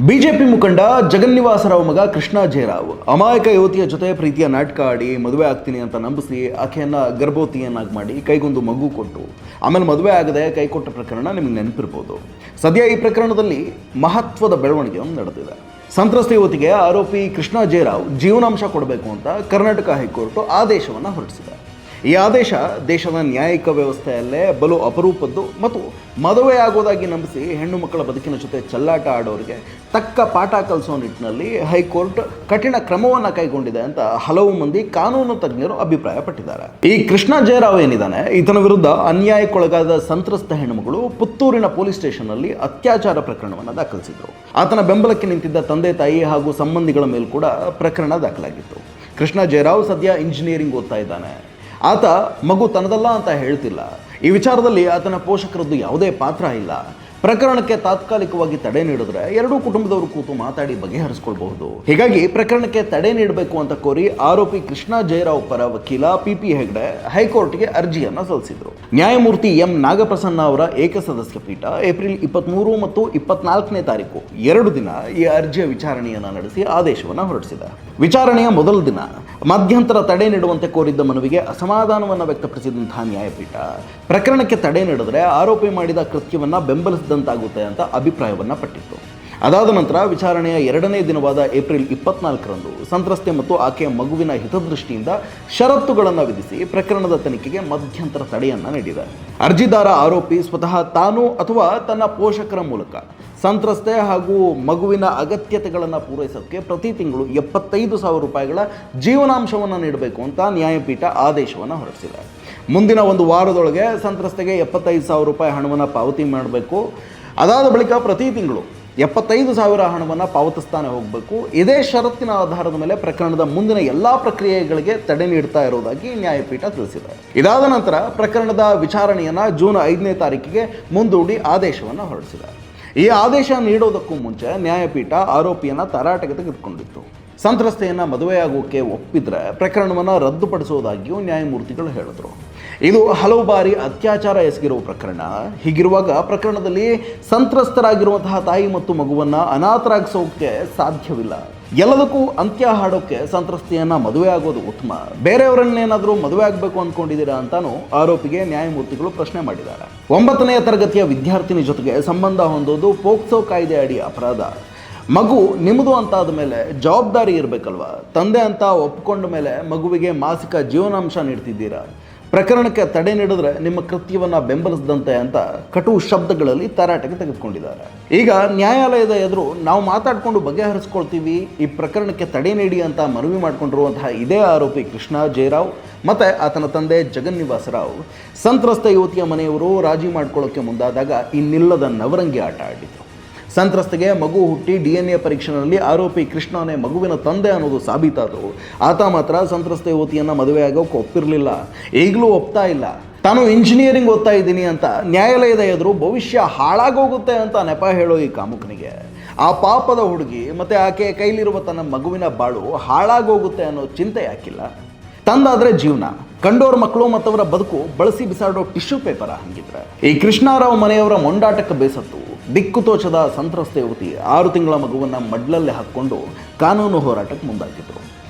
BJP ಮುಖಂಡ ಜಗನ್ನಿವಾಸರಾವ್ ಮಗ ಕೃಷ್ಣ ಜೇರಾವ್ ಅಮಾಯಕ ಯುವತಿಯ ಜೊತೆ ಪ್ರೀತಿಯ ನಾಟಕ ಆಡಿ ಮದುವೆ ಆಗ್ತೀನಿ ಅಂತ ನಂಬಿಸಿ ಆಕೆಯನ್ನ ಗರ್ಭವತಿಯನ್ನಾಗಿ ಮಾಡಿ ಕೈಗೊಂದು ಮಗು ಕೊಟ್ಟು ಆಮೇಲೆ ಮದುವೆ ಆಗದೆ ಕೈಕೊಟ್ಟ ಪ್ರಕರಣ ನಿಮಗೆ ನೆನಪಿರ್ಬೋದು. ಸದ್ಯ ಈ ಪ್ರಕರಣದಲ್ಲಿ ಮಹತ್ವದ ಬೆಳವಣಿಗೆ ನಡೆದಿದೆ. ಸಂತ್ರಸ್ತ ಯುವತಿಗೆ ಆರೋಪಿ ಕೃಷ್ಣ ಜೇರಾವ್ ಜೀವನಾಂಶ ಕೊಡಬೇಕು ಅಂತ ಕರ್ನಾಟಕ ಹೈಕೋರ್ಟ್ ಆದೇಶವನ್ನು ಹೊರಡಿಸಿದೆ. ಈ ಆದೇಶ ದೇಶದ ನ್ಯಾಯಿಕ ವ್ಯವಸ್ಥೆಯಲ್ಲೇ ಬಲು ಅಪರೂಪದ್ದು ಮತ್ತು ಮದುವೆ ಆಗೋದಾಗಿ ನಂಬಿಸಿ ಹೆಣ್ಣು ಮಕ್ಕಳ ಬದುಕಿನ ಜೊತೆ ಚೆಲ್ಲಾಟ ಆಡೋರಿಗೆ ತಕ್ಕ ಪಾಠ ಕಲಿಸೋ ನಿಟ್ಟಿನಲ್ಲಿ ಹೈಕೋರ್ಟ್ ಕಠಿಣ ಕ್ರಮವನ್ನು ಕೈಗೊಂಡಿದೆ ಅಂತ ಹಲವು ಮಂದಿ ಕಾನೂನು ತಜ್ಞರು ಅಭಿಪ್ರಾಯಪಟ್ಟಿದ್ದಾರೆ. ಈ ಕೃಷ್ಣ ಜೇರಾವ್ ಏನಿದ್ದಾನೆ, ಈತನ ವಿರುದ್ಧ ಅನ್ಯಾಯಕ್ಕೊಳಗಾದ ಸಂತ್ರಸ್ತ ಹೆಣ್ಣುಮಗಳು ಪುತ್ತೂರಿನ ಪೊಲೀಸ್ ಸ್ಟೇಷನ್ನಲ್ಲಿ ಅತ್ಯಾಚಾರ ಪ್ರಕರಣವನ್ನು ದಾಖಲಿಸಿದರು. ಆತನ ಬೆಂಬಲಕ್ಕೆ ನಿಂತಿದ್ದ ತಂದೆ ತಾಯಿ ಹಾಗೂ ಸಂಬಂಧಿಗಳ ಮೇಲೂ ಕೂಡ ಪ್ರಕರಣ ದಾಖಲಾಗಿತ್ತು. ಕೃಷ್ಣ ಜೇರಾವ್ ಸದ್ಯ ಇಂಜಿನಿಯರಿಂಗ್ ಓದ್ತಾ ಇದ್ದಾನೆ. ಆತ ಮಗು ತನ್ನದಲ್ಲ ಅಂತ ಹೇಳ್ತಿಲ್ಲ. ಈ ವಿಚಾರದಲ್ಲಿ ಆತನ ಪೋಷಕರದ್ದು ಯಾವುದೇ ಪಾತ್ರ ಇಲ್ಲ. ಪ್ರಕರಣಕ್ಕೆ ತಾತ್ಕಾಲಿಕವಾಗಿ ತಡೆ ನೀಡಿದ್ರೆ ಎರಡೂ ಕುಟುಂಬದವರು ಕೂತು ಮಾತಾಡಿ ಬಗೆಹರಿಸಿಕೊಳ್ಬಹುದು. ಹೀಗಾಗಿ ಪ್ರಕರಣಕ್ಕೆ ತಡೆ ನೀಡಬೇಕು ಅಂತ ಕೋರಿ ಆರೋಪಿ ಕೃಷ್ಣ ಜೇರಾವ್ ಪರ ವಕೀಲ ಪಿ ಹೆಗ್ಡೆ ಹೈಕೋರ್ಟ್ಗೆ ಅರ್ಜಿಯನ್ನು ಸಲ್ಲಿಸಿದರು. ನ್ಯಾಯಮೂರ್ತಿ ಎಂ ನಾಗಪ್ರಸನ್ನ ಅವರ ಏಕಸದಸ್ಯ ಪೀಠ ಏಪ್ರಿಲ್ 23 ಮತ್ತು 24ನೇ ತಾರೀಕು 2 ದಿನ ಈ ಅರ್ಜಿಯ ವಿಚಾರಣೆಯನ್ನು ನಡೆಸಿ ಆದೇಶವನ್ನು ಹೊರಡಿಸಿದೆ. ವಿಚಾರಣೆಯ ಮೊದಲ ದಿನ ಮಧ್ಯಂತರ ತಡೆ ನೀಡುವಂತೆ ಕೋರಿದ್ದ ಮನವಿಗೆ ಅಸಮಾಧಾನವನ್ನು ವ್ಯಕ್ತಪಡಿಸಿದಂತಹ ನ್ಯಾಯಪೀಠ ಪ್ರಕರಣಕ್ಕೆ ತಡೆ ನೀಡಿದ್ರೆ ಆರೋಪಿ ಮಾಡಿದ ಕೃತ್ಯವನ್ನು ಬೆಂಬಲಿಸಿದಂತಾಗುತ್ತೆ ಅಂತ ಅಭಿಪ್ರಾಯವನ್ನು ಪಟ್ಟಿತ್ತು. ಅದಾದ ನಂತರ ವಿಚಾರಣೆಯ 2ನೇ ದಿನವಾದ ಏಪ್ರಿಲ್ 24ರಂದು ಸಂತ್ರಸ್ತೆ ಮತ್ತು ಆಕೆಯ ಮಗುವಿನ ಹಿತದೃಷ್ಟಿಯಿಂದ ಷರತ್ತುಗಳನ್ನು ವಿಧಿಸಿ ಪ್ರಕರಣದ ತನಿಖೆಗೆ ಮಧ್ಯಂತರ ತಡೆಯನ್ನು ನೀಡಿದೆ. ಅರ್ಜಿದಾರ ಆರೋಪಿ ಸ್ವತಃ ತಾನು ಅಥವಾ ತನ್ನ ಪೋಷಕರ ಮೂಲಕ ಸಂತ್ರಸ್ತೆ ಹಾಗೂ ಮಗುವಿನ ಅಗತ್ಯತೆಗಳನ್ನು ಪೂರೈಸೋಕ್ಕೆ ಪ್ರತಿ ತಿಂಗಳು 75,000 ರೂಪಾಯಿಗಳ ಜೀವನಾಂಶವನ್ನು ನೀಡಬೇಕು ಅಂತ ನ್ಯಾಯಪೀಠ ಆದೇಶವನ್ನು ಹೊರಡಿಸಿದೆ. ಮುಂದಿನ 1 ವಾರದೊಳಗೆ ಸಂತ್ರಸ್ತೆಗೆ 75,000 ರೂಪಾಯಿ ಹಣವನ್ನು ಪಾವತಿ ಮಾಡಬೇಕು. ಅದಾದ ಬಳಿಕ ಪ್ರತಿ ತಿಂಗಳು 75,000 ಹಣವನ್ನು ಪಾವತಿಸ್ತಾನೆ ಹೋಗಬೇಕು. ಇದೇ ಷರತ್ತಿನ ಆಧಾರದ ಮೇಲೆ ಪ್ರಕರಣದ ಮುಂದಿನ ಎಲ್ಲ ಪ್ರಕ್ರಿಯೆಗಳಿಗೆ ತಡೆ ನೀಡ್ತಾ ಇರುವುದಾಗಿ ನ್ಯಾಯಪೀಠ ತಿಳಿಸಿದೆ. ಇದಾದ ನಂತರ ಪ್ರಕರಣದ ವಿಚಾರಣೆಯನ್ನು ಜೂನ್ 5ನೇ ತಾರೀಕಿಗೆ ಮುಂದೂಡಿ ಆದೇಶವನ್ನು ಹೊರಡಿಸಿದೆ. ಈ ಆದೇಶ ನೀಡೋದಕ್ಕೂ ಮುಂಚೆ ನ್ಯಾಯಪೀಠ ಆರೋಪಿಯನ್ನು ತರಾಟೆಗೆ ತೆಗೆದುಕೊಂಡಿತ್ತು. ಸಂತ್ರಸ್ತೆಯನ್ನು ಮದುವೆಯಾಗೋಕ್ಕೆ ಒಪ್ಪಿದ್ರೆ ಪ್ರಕರಣವನ್ನು ರದ್ದುಪಡಿಸುವುದಾಗಿಯೂ ನ್ಯಾಯಮೂರ್ತಿಗಳು ಹೇಳಿದರು. ಇದು ಹಲವು ಬಾರಿ ಅತ್ಯಾಚಾರ ಎಸಗಿರುವ ಪ್ರಕರಣ. ಹೀಗಿರುವಾಗ ಪ್ರಕರಣದಲ್ಲಿ ಸಂತ್ರಸ್ತರಾಗಿರುವಂತಹ ತಾಯಿ ಮತ್ತು ಮಗುವನ್ನು ಅನಾಥರಾಗಿಸೋಕೆ ಸಾಧ್ಯವಿಲ್ಲ. ಎಲ್ಲದಕ್ಕೂ ಅಂತ್ಯ ಹಾಡೋಕ್ಕೆ ಸಂತ್ರಸ್ತೆಯನ್ನು ಮದುವೆ ಆಗೋದು ಉತ್ತಮ. ಬೇರೆಯವರನ್ನೇನಾದರೂ ಮದುವೆ ಆಗಬೇಕು ಅಂದ್ಕೊಂಡಿದ್ದೀರಾ ಅಂತಾನು ಆರೋಪಿಗೆ ನ್ಯಾಯಮೂರ್ತಿಗಳು ಪ್ರಶ್ನೆ ಮಾಡಿದ್ದಾರೆ. 9ನೇ ತರಗತಿಯ ವಿದ್ಯಾರ್ಥಿನಿ ಜೊತೆಗೆ ಸಂಬಂಧ ಹೊಂದೋದು ಪೋಕ್ಸೋ ಕಾಯ್ದೆ ಅಡಿ ಅಪರಾಧ. ಮಗು ನಿಮ್ಮದು ಅಂತಾದ ಮೇಲೆ ಜವಾಬ್ದಾರಿ ಇರಬೇಕಲ್ವ. ತಂದೆ ಅಂತ ಒಪ್ಕೊಂಡ ಮೇಲೆ ಮಗುವಿಗೆ ಮಾಸಿಕ ಜೀವನಾಂಶ ನೀಡ್ತಿದ್ದೀರಾ. ಪ್ರಕರಣಕ್ಕೆ ತಡೆ ನೀಡಿದ್ರೆ ನಿಮ್ಮ ಕೃತ್ಯವನ್ನು ಬೆಂಬಲಿಸಿದಂತೆ ಅಂತ ಕಟು ಶಬ್ದಗಳಲ್ಲಿ ತರಾಟೆಗೆ ತೆಗೆದುಕೊಂಡಿದ್ದಾರೆ. ಈಗ ನ್ಯಾಯಾಲಯದ ಎದುರು ನಾವು ಮಾತಾಡಿಕೊಂಡು ಬಗೆಹರಿಸ್ಕೊಳ್ತೀವಿ, ಈ ಪ್ರಕರಣಕ್ಕೆ ತಡೆ ನೀಡಿ ಅಂತ ಮನವಿ ಮಾಡಿಕೊಂಡಿರುವಂತಹ ಇದೇ ಆರೋಪಿ ಕೃಷ್ಣ ಜೇರಾವ್ ಮತ್ತು ಆತನ ತಂದೆ ಜಗನ್ನಿವಾಸರಾವ್ ಸಂತ್ರಸ್ತ ಯುವತಿಯ ಮನೆಯವರು ರಾಜಿ ಮಾಡ್ಕೊಳ್ಳೋಕ್ಕೆ ಮುಂದಾದಾಗ ಇನ್ನಿಲ್ಲದ ನವರಂಗಿ ಆಟ ಆಡಿದರು. ಸಂತ್ರಸ್ತೆಗೆ ಮಗು ಹುಟ್ಟಿ DNA ಪರೀಕ್ಷೆಯಲ್ಲಿ ಆರೋಪಿ ಕೃಷ್ಣನೇ ಮಗುವಿನ ತಂದೆ ಅನ್ನೋದು ಸಾಬೀತಾದರೂ ಆತ ಮಾತ್ರ ಸಂತ್ರಸ್ತ ಯುವತಿಯನ್ನು ಮದುವೆ ಆಗೋಕೆ ಒಪ್ಪಿರಲಿಲ್ಲ. ಈಗಲೂ ಒಪ್ತಾ ಇಲ್ಲ. ತಾನು ಇಂಜಿನಿಯರಿಂಗ್ ಓದ್ತಾ ಇದ್ದೀನಿ ಅಂತ ನ್ಯಾಯಾಲಯದ ಎದುರು ಭವಿಷ್ಯ ಹಾಳಾಗೋಗುತ್ತೆ ಅಂತ ನೆಪ ಹೇಳೋ ಈ ಕಾಮುಕನಿಗೆ ಆ ಪಾಪದ ಹುಡುಗಿ ಮತ್ತು ಆಕೆ ಕೈಲಿರುವ ತನ್ನ ಮಗುವಿನ ಬಾಳು ಹಾಳಾಗೋಗುತ್ತೆ ಅನ್ನೋ ಚಿಂತೆ ಯಾಕಿಲ್ಲ? ತಂದಾದರೆ ಜೀವನ, ಕಂಡೋರ ಮಕ್ಕಳು ಮತ್ತವರ ಬದುಕು ಬಳಸಿ ಬಿಸಾಡೋ ಟಿಶ್ಯೂ ಪೇಪರ ಹಂಗಿದ್ರೆ. ಈ ಕೃಷ್ಣರಾವ್ ಮನೆಯವರ ಮೊಂಡಾಟಕ್ಕೆ ಬೇಸತ್ತು ದಿಕ್ಕು ತೋಚದ ಸಂತ್ರಸ್ತ ಯುವತಿ 6 ತಿಂಗಳ ಮಗುವನ್ನು ಮಡ್ಲಲ್ಲಿ ಹಾಕ್ಕೊಂಡು ಕಾನೂನು ಹೋರಾಟಕ್ಕೆ ಮುಂದಾಗಿದ್ರು.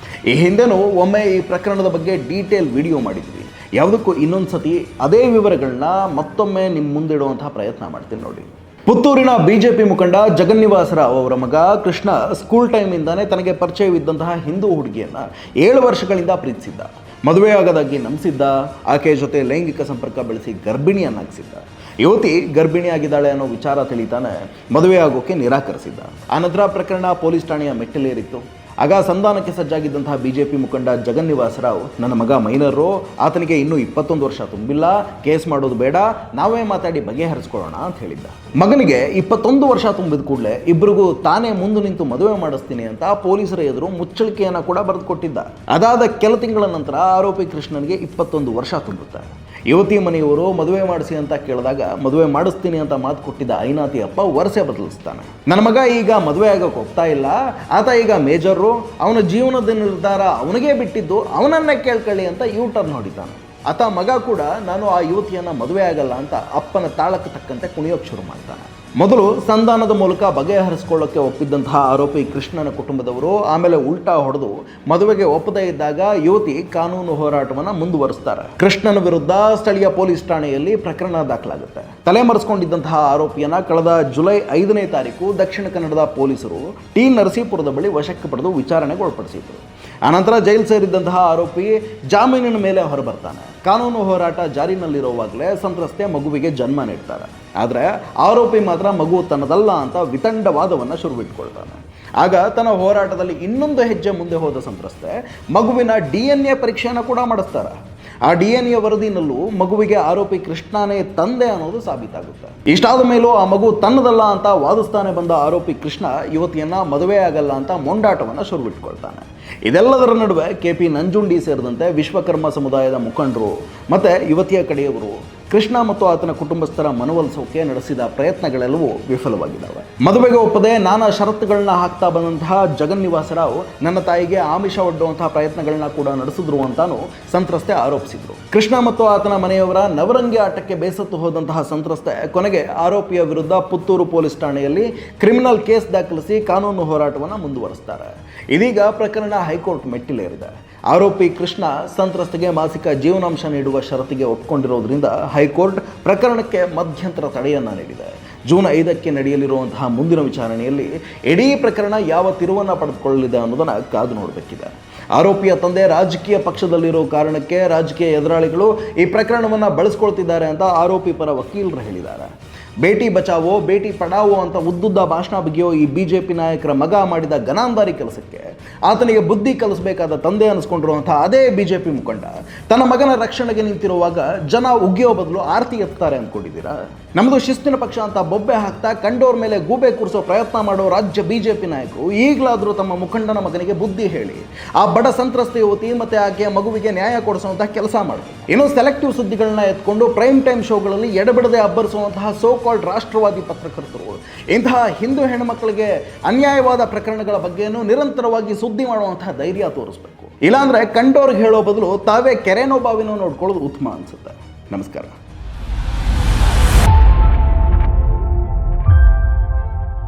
ಈ ಹಿಂದೆನೂ ಒಮ್ಮೆ ಈ ಪ್ರಕರಣದ ಬಗ್ಗೆ ಡೀಟೇಲ್ ವಿಡಿಯೋ ಮಾಡಿದ್ವಿ. ಯಾವುದಕ್ಕೂ ಇನ್ನೊಂದು ಸತಿ ಅದೇ ವಿವರಗಳನ್ನ ಮತ್ತೊಮ್ಮೆ ನಿಮ್ಮ ಮುಂದಿಡುವಂತಹ ಪ್ರಯತ್ನ ಮಾಡ್ತೀನಿ ನೋಡಿ. ಪುತ್ತೂರಿನ ಬಿಜೆಪಿ ಮುಖಂಡ ಜಗನ್ನಿವಾಸರಾವ್ ಅವರ ಮಗ ಕೃಷ್ಣ ಸ್ಕೂಲ್ ಟೈಮಿಂದಾನೇ ತನಗೆ ಪರಿಚಯವಿದ್ದಂತಹ ಹಿಂದೂ ಹುಡುಗಿಯನ್ನು 7 ವರ್ಷಗಳಿಂದ ಪ್ರೀತಿಸಿದ್ದ. ಮದುವೆಯಾಗದಾಗಿ ನಂಬಿಸಿದ್ದ. ಆಕೆಯ ಜೊತೆ ಲೈಂಗಿಕ ಸಂಪರ್ಕ ಬೆಳೆಸಿ ಗರ್ಭಿಣಿಯನ್ನಾಗಿಸಿದ್ದ. ಯುವತಿ ಗರ್ಭಿಣಿಯಾಗಿದ್ದಾಳೆ ಅನ್ನೋ ವಿಚಾರ ತಿಳಿತಾನೆ ಮದುವೆ ಆಗೋಕ್ಕೆ ನಿರಾಕರಿಸಿದ್ದ. ಆನಂತರ ಪ್ರಕರಣ ಪೊಲೀಸ್ ಠಾಣೆಯ ಮೆಟ್ಟಿಲೇರಿತ್ತು. ಆಗ ಸಂಧಾನಕ್ಕೆ ಸಜ್ಜಾಗಿದ್ದಂತಹ ಬಿಜೆಪಿ ಮುಖಂಡ ಜಗನ್ನಿವಾಸರಾವ್, ನನ್ನ ಮಗ ಮೈನರು, ಆತನಿಗೆ ಇನ್ನೂ 21 ವರ್ಷ ತುಂಬಿಲ್ಲ, ಕೇಸ್ ಮಾಡೋದು ಬೇಡ, ನಾವೇ ಮಾತಾಡಿ ಬಗೆಹರಿಸ್ಕೊಳ್ಳೋಣ ಅಂತ ಹೇಳಿದ್ದ. ಮಗನಿಗೆ 21 ವರ್ಷ ತುಂಬಿದ ಕೂಡಲೇ ಇಬ್ಬರಿಗೂ ತಾನೇ ಮುಂದೆ ನಿಂತು ಮದುವೆ ಮಾಡಿಸ್ತೀನಿ ಅಂತ ಪೊಲೀಸರ ಎದುರು ಮುಚ್ಚಳಿಕೆಯನ್ನು ಕೂಡ ಬರೆದು ಕೊಟ್ಟಿದ್ದ. ಅದಾದ ಕೆಲ ತಿಂಗಳ ನಂತರ ಆರೋಪಿ ಕೃಷ್ಣನಿಗೆ 21 ವರ್ಷ ತುಂಬುತ್ತೆ. ಯುವತಿ ಮನೆಯವರು ಮದುವೆ ಮಾಡಿಸಿ ಅಂತ ಕೇಳಿದಾಗ ಮದುವೆ ಮಾಡಿಸ್ತೀನಿ ಅಂತ ಮಾತು ಕೊಟ್ಟಿದ್ದ ಐನಾತಿ ಅಪ್ಪ ವರ್ಷ ಬದಲಿಸ್ತಾನೆ. ನನ್ನ ಮಗ ಈಗ ಮದುವೆ ಆಗೋಕೆ ಹೋಗ್ತಾ ಇಲ್ಲ, ಆತ ಈಗ ಮೇಜರು, ಅವನ ಜೀವನದ ನಿರ್ಧಾರ ಅವನಿಗೆ ಬಿಟ್ಟಿದ್ದು, ಅವನನ್ನೇ ಕೇಳ್ಕೊಳ್ಳಿ ಅಂತ ಯೂಟರ್ನ್ ಹೊಡಿತಾನೆ. ಆತ ಮಗ ಕೂಡ ನಾನು ಆ ಯುವತಿಯನ್ನು ಮದುವೆ ಆಗಲ್ಲ ಅಂತ ಅಪ್ಪನ ತಾಳಕ್ಕೆ ತಕ್ಕಂತೆ ಕುಣಿಯೋಕ್ಕೆ ಶುರು ಮಾಡ್ತಾನೆ. ಮೊದಲು ಸಂಧಾನದ ಮೂಲಕ ಬಗೆಹರಿಸಿಕೊಳ್ಳಕ್ಕೆ ಒಪ್ಪಿದ್ದಂತಹ ಆರೋಪಿ ಕೃಷ್ಣನ ಕುಟುಂಬದವರು ಆಮೇಲೆ ಉಲ್ಟಾ ಹೊಡೆದು ಮದುವೆಗೆ ಒಪ್ಪದೇ ಇದ್ದಾಗ ಯುವತಿ ಕಾನೂನು ಹೋರಾಟವನ್ನು ಮುಂದುವರಿಸ್ತಾರೆ. ಕೃಷ್ಣನ ವಿರುದ್ಧ ಸ್ಥಳೀಯ ಪೊಲೀಸ್ ಠಾಣೆಯಲ್ಲಿ ಪ್ರಕರಣ ದಾಖಲಾಗುತ್ತೆ. ತಲೆಮರೆಸಿಕೊಂಡಿದ್ದಂತಹ ಆರೋಪಿಯನ್ನ ಕಳೆದ ಜುಲೈ 5ನೇ ತಾರೀಕು ದಕ್ಷಿಣ ಕನ್ನಡದ ಪೊಲೀಸರು ಟಿ ನರಸೀಪುರದ ಬಳಿ ವಶಕ್ಕೆ ಪಡೆದು ವಿಚಾರಣೆಗೆ ಒಳಪಡಿಸಿದ್ರು. ಆನಂತರ ಜೈಲು ಸೇರಿದ್ದಂತಹ ಆರೋಪಿ ಜಾಮೀನಿನ ಮೇಲೆ ಹೊರಬರ್ತಾನೆ. ಕಾನೂನು ಹೋರಾಟ ಜಾರಿನಲ್ಲಿರುವಾಗಲೇ ಸಂತ್ರಸ್ತೆ ಮಗುವಿಗೆ ಜನ್ಮ ನೀಡ್ತಾರೆ. ಆದರೆ ಆರೋಪಿ ಮಾತ್ರ ಮಗು ತನ್ನದಲ್ಲ ಅಂತ ವಿತಂಡವಾದವನ್ನು ಶುರುವಿಟ್ಕೊಳ್ತಾನೆ. ಆಗ ತನ್ನ ಹೋರಾಟದಲ್ಲಿ ಇನ್ನೊಂದು ಹೆಜ್ಜೆ ಮುಂದೆ ಹೋದ ಸಂತ್ರಸ್ತೆ ಮಗುವಿನ DNA ಪರೀಕ್ಷೆಯನ್ನು ಕೂಡ ಮಾಡಿಸ್ತಾರೆ. ಆ DNA ವರದಿನಲ್ಲೂ ಮಗುವಿಗೆ ಆರೋಪಿ ಕೃಷ್ಣನೇ ತಂದೆ ಅನ್ನೋದು ಸಾಬೀತಾಗುತ್ತೆ. ಇಷ್ಟಾದ ಮೇಲೂ ಆ ಮಗು ತನ್ನದಲ್ಲ ಅಂತ ವಾದಿಸ್ತಾನೆ ಬಂದ ಆರೋಪಿ ಕೃಷ್ಣ ಯುವತಿಯನ್ನ ಮದುವೆ ಆಗಲ್ಲ ಅಂತ ಮೊಂಡಾಟವನ್ನು ಶುರುವಿಟ್ಕೊಳ್ತಾನೆ. ಇದೆಲ್ಲದರ ನಡುವೆ KP ನಂಜುಂಡಿ ಸೇರಿದಂತೆ ವಿಶ್ವಕರ್ಮ ಸಮುದಾಯದ ಮುಖಂಡರು ಮತ್ತು ಯುವತಿಯ ಕಡೆಯವರು ಕೃಷ್ಣ ಮತ್ತು ಆತನ ಕುಟುಂಬಸ್ಥರ ಮನವೊಲಿಸೋಕೆ ನಡೆಸಿದ ಪ್ರಯತ್ನಗಳೆಲ್ಲವೂ ವಿಫಲವಾಗಿದ್ದಾವೆ. ಮದುವೆಗೆ ಒಪ್ಪದೆ ನಾನಾ ಷರತ್ತುಗಳನ್ನ ಹಾಕ್ತಾ ಬಂದಂತಹ ಜಗನ್ನಿವಾಸ ರಾವ್ ನನ್ನ ತಾಯಿಗೆ ಆಮಿಷ ಒಡ್ಡುವಂತಹ ಪ್ರಯತ್ನಗಳನ್ನ ಕೂಡ ನಡೆಸಿದ್ರು ಅಂತಾನು ಸಂತ್ರಸ್ತೆ ಆರೋಪಿಸಿದ್ರು. ಕೃಷ್ಣ ಮತ್ತು ಆತನ ಮನೆಯವರ ನವರಂಗಿ ಆಟಕ್ಕೆ ಬೇಸತ್ತು ಹೋದಂತಹ ಸಂತ್ರಸ್ತೆ ಕೊನೆಗೆ ಆರೋಪಿಯ ವಿರುದ್ಧ ಪುತ್ತೂರು ಪೊಲೀಸ್ ಠಾಣೆಯಲ್ಲಿ ಕ್ರಿಮಿನಲ್ ಕೇಸ್ ದಾಖಲಿಸಿ ಕಾನೂನು ಹೋರಾಟವನ್ನು ಮುಂದುವರಿಸ್ತಾರೆ. ಇದೀಗ ಪ್ರಕರಣ ಹೈಕೋರ್ಟ್ ಮೆಟ್ಟಿಲೇರಿದೆ. ಆರೋಪಿ ಕೃಷ್ಣ ಸಂತ್ರಸ್ತೆಗೆ ಮಾಸಿಕ ಜೀವನಾಂಶ ನೀಡುವ ಷರತ್ತಿಗೆ ಒಪ್ಪಿಕೊಂಡಿರೋದ್ರಿಂದ ಹೈಕೋರ್ಟ್ ಪ್ರಕರಣಕ್ಕೆ ಮಧ್ಯಂತರ ತಡೆಯನ್ನು ನೀಡಿದೆ. ಜೂನ್ 5ಕ್ಕೆ ನಡೆಯಲಿರುವಂತಹ ಮುಂದಿನ ವಿಚಾರಣೆಯಲ್ಲಿ ಇಡೀ ಪ್ರಕರಣ ಯಾವ ತಿರುವನ್ನು ಪಡೆದುಕೊಳ್ಳಲಿದೆ ಅನ್ನೋದನ್ನು ಕಾದು ನೋಡಬೇಕಿದೆ. ಆರೋಪಿಯ ತಂದೆ ರಾಜಕೀಯ ಪಕ್ಷದಲ್ಲಿರೋ ಕಾರಣಕ್ಕೆ ರಾಜಕೀಯ ಎದುರಾಳಿಗಳು ಈ ಪ್ರಕರಣವನ್ನು ಬಳಸ್ಕೊಳ್ತಿದ್ದಾರೆ ಅಂತ ಆರೋಪಿ ಪರ ವಕೀಲರು ಹೇಳಿದ್ದಾರೆ. ಬೇಟಿ ಬಚಾವೋ ಬೇಟಿ ಪಡಾವೋ ಅಂತ ಉದ್ದುದ್ದ ಭಾಷಣ ಬಗೆಯೋ ಈ BJP ನಾಯಕರ ಮಗ ಮಾಡಿದ ಗನಾಂದಾರಿ ಕೆಲಸಕ್ಕೆ ಆತನಿಗೆ ಬುದ್ಧಿ ಕಲಿಸಬೇಕಾದ ತಂದೆ ಅನಿಸ್ಕೊಂಡಿರುವಂಥ ಅದೇ BJP ಮುಖಂಡ ತನ್ನ ಮಗನ ರಕ್ಷಣೆಗೆ ನಿಂತಿರುವಾಗ ಜನ ಉಗಿಯೋ ಬದಲು ಆರತಿ ಎತ್ತಾರೆ ಅಂದ್ಕೊಂಡಿದ್ದೀರಾ? ನಮ್ಮದು ಶಿಸ್ತಿನ ಪಕ್ಷ ಅಂತ ಬೊಬ್ಬೆ ಹಾಕ್ತಾ ಕಂಡೋರ್ ಮೇಲೆ ಗೂಬೆ ಕೂರಿಸೋ ಪ್ರಯತ್ನ ಮಾಡೋ ರಾಜ್ಯ BJP ನಾಯಕರು ಈಗಲಾದರೂ ತಮ್ಮ ಮುಖಂಡನ ಮಗನಿಗೆ ಬುದ್ಧಿ ಹೇಳಿ ಆ ಬಡ ಸಂತ್ರಸ್ತ ಯುವತಿ ಮತ್ತು ಆಕೆಯ ಮಗುವಿಗೆ ನ್ಯಾಯ ಕೊಡಿಸುವಂತಹ ಕೆಲಸ ಮಾಡಬೇಕು. ಇನ್ನು ಸೆಲೆಕ್ಟಿವ್ ಸುದ್ದಿಗಳನ್ನ ಎತ್ಕೊಂಡು ಪ್ರೈಮ್ ಟೈಮ್ ಶೋಗಳಲ್ಲಿ ಎಡಬಿಡದೆ ಅಬ್ಬರಿಸುವಂತಹ ಸೋ ಕಾಲ್ಡ್ ರಾಷ್ಟ್ರವಾದಿ ಪತ್ರಕರ್ತರು ಇಂತಹ ಹಿಂದೂ ಹೆಣ್ಣುಮಕ್ಕಳಿಗೆ ಅನ್ಯಾಯವಾದ ಪ್ರಕರಣಗಳ ಬಗ್ಗೆನೂ ನಿರಂತರವಾಗಿ ಸುದ್ದಿ ಮಾಡುವಂತಹ ಧೈರ್ಯ ತೋರಿಸ್ಬೇಕು. ಇಲ್ಲಾಂದ್ರೆ ಕಂಡೋರ್ಗೆ ಹೇಳೋ ಬದಲು ತಾವೇ ಕೆರೆನೋ ಬಾವಿನೋ ನೋಡ್ಕೊಳ್ಳೋದು ಉತ್ತಮ ಅನ್ಸುತ್ತೆ. ನಮಸ್ಕಾರ.